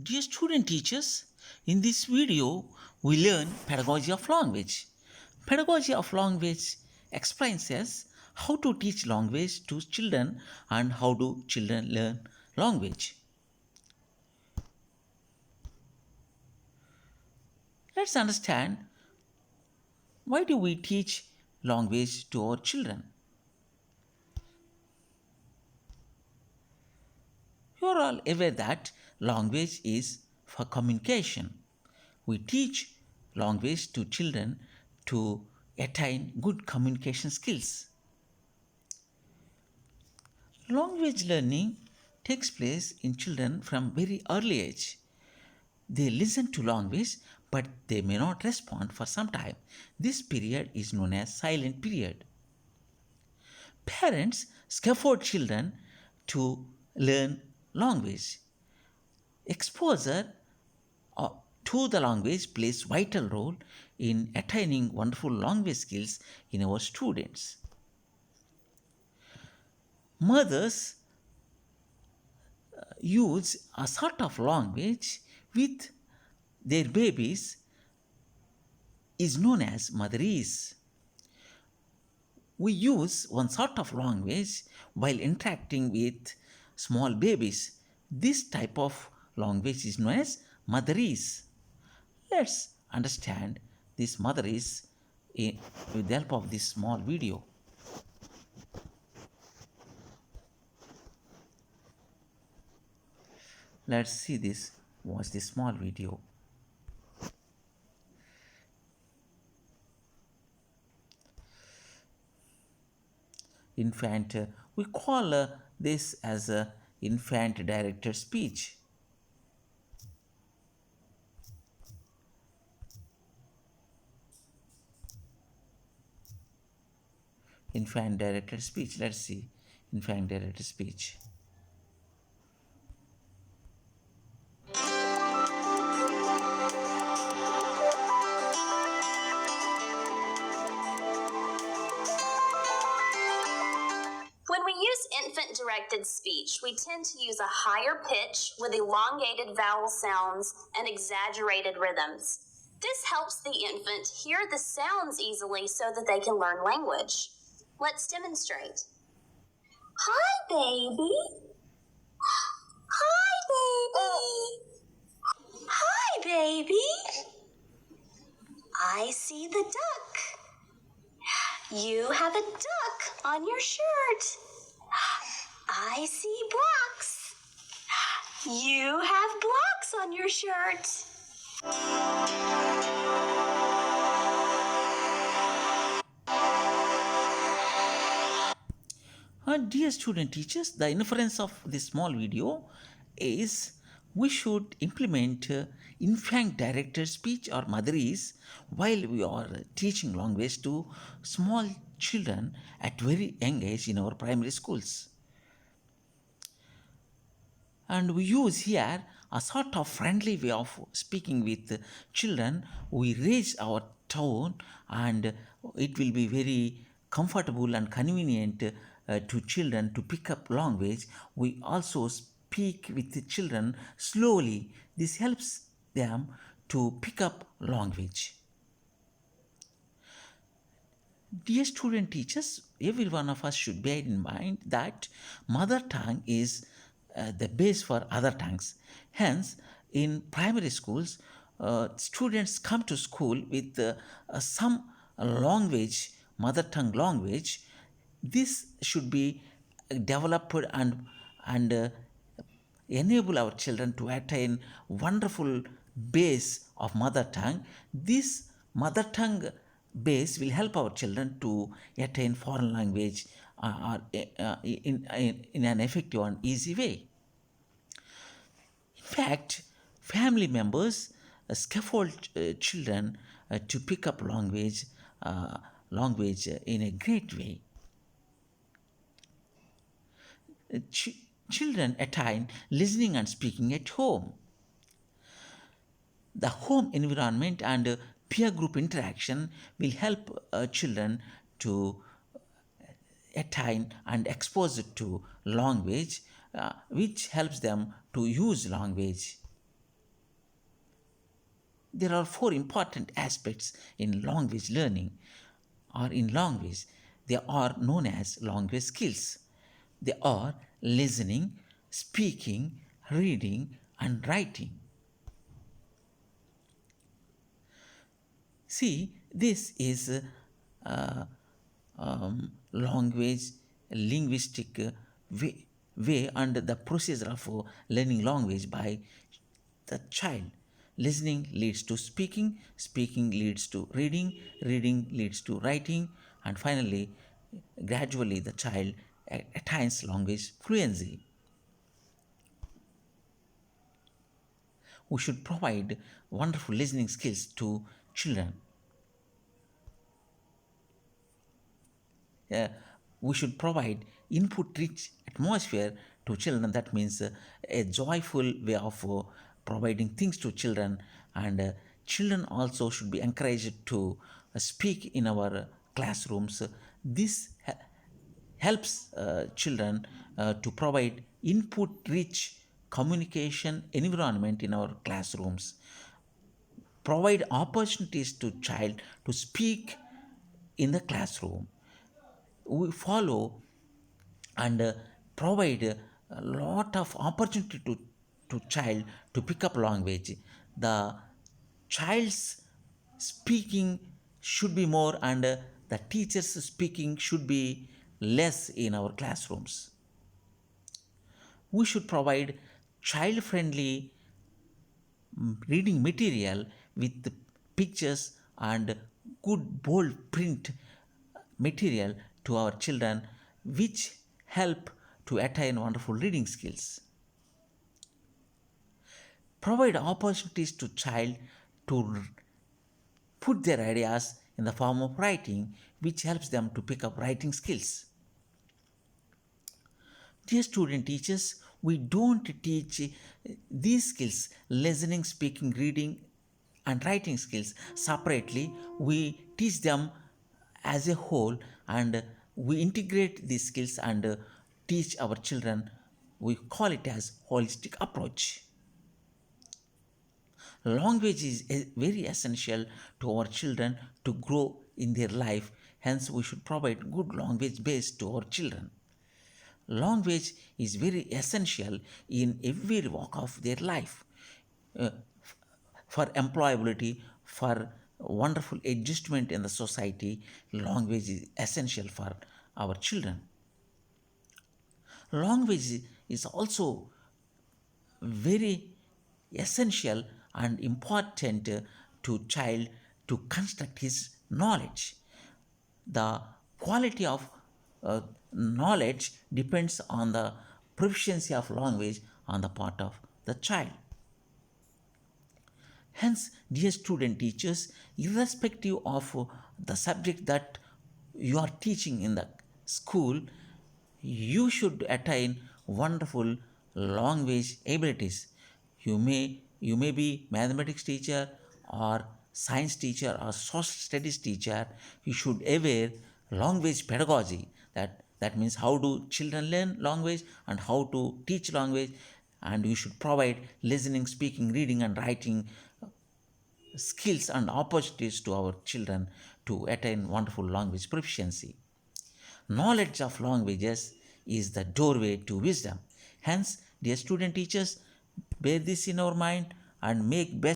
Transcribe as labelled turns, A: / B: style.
A: Dear student teachers, in this video we learn pedagogy of language. Pedagogy of language explains us how to teach language to children and how do children learn language. Let's understand why do we teach language to our children. You are all aware that language is for communication. We teach language to children to attain good communication skills. Language learning takes place in children from very early age. They listen to language but they may not respond for some time. This period is known as silent period. Parents scaffold children to learn language. Exposure uh, to the language plays vital role in attaining wonderful language skills in our students. Mothers use a sort of language with their babies is known as motherese. We use one sort of language while interacting with small babies. This type of language is known as motherese. Let's understand this motherese with the help of this small video. Let's see this. Watch this small video. Infant, we call this as a infant directed speech. Infant directed speech. Let's see. Infant directed speech.
B: When we use infant-directed speech, we tend to use a higher pitch with elongated vowel sounds and exaggerated rhythms. This helps the infant hear the sounds easily so that they can learn language. Let's demonstrate. Hi, baby. Hi, baby. Hi, baby. I see the duck. You have a duck on your shirt. I see blocks. You have blocks on your shirt.
A: Dear student teachers, the inference of this small video is we should implement infant directed speech or motherese while we are teaching language to small children at very young age in our primary schools. And we use here a sort of friendly way of speaking with children. We raise our tone and it will be very comfortable and convenient to children to pick up language. We also speak with the children slowly. This helps them to pick up language. Dear student teachers, every one of us should bear in mind that mother tongue is the base for other tongues. Hence, in primary schools, students come to school with some language, mother tongue language. This should be developed and enable our children to attain wonderful base of mother tongue. This mother tongue base will help our children to attain foreign language in an effective and easy way. In fact, family members scaffold children to pick up language in a great way. Children attain listening and speaking at home. The home environment and peer group interaction will help children to attain and expose it to language, which helps them to use language. There are four important aspects in language learning or in language. They are known as language skills. They are listening, speaking, reading, and writing. See, this is uh, language, linguistic way and the procedure of learning language by the child. Listening leads to speaking, speaking leads to reading, reading leads to writing, and finally, gradually, the child attains language fluency. We should provide wonderful listening skills to children. uh, we should provide input rich atmosphere to children. That means a joyful way of providing things to children, and children also should be encouraged to speak in our classrooms. This helps children to provide input rich communication environment in our classrooms, provide opportunities to child to speak in the classroom. We follow and provide a lot of opportunity to child to pick up language. The child's speaking should be more, and the teacher's speaking should be less in our classrooms. We should provide child friendly reading material with pictures and good bold print material to our children, which help to attain wonderful reading skills. Provide opportunities to child to put their ideas in the form of writing, which helps them to pick up writing skills. Dear student teachers, we don't teach these skills, listening, speaking, reading, and writing skills separately. We teach them as a whole, and we integrate these skills and teach our children. We call it as holistic approach. Language is very essential to our children to grow in their life. Hence, we should provide good language base to our children. Language is very essential in every walk of their life, uh, for employability, for wonderful adjustment in the society. Language is essential for our children. Language is also very essential and important to child to construct his knowledge. The quality of knowledge depends on the proficiency of language on the part of the child. Hence, dear student teachers, irrespective of the subject that you are teaching in the school, you should attain wonderful language abilities. You may be mathematics teacher or science teacher or social studies teacher. You should aware language pedagogy. That means how do children learn language and how to teach language, and you should provide listening, speaking, reading, and writing skills and opportunities to our children to attain wonderful language proficiency. Knowledge of languages is the doorway to wisdom. Hence, dear student teachers, bear this in our mind and make best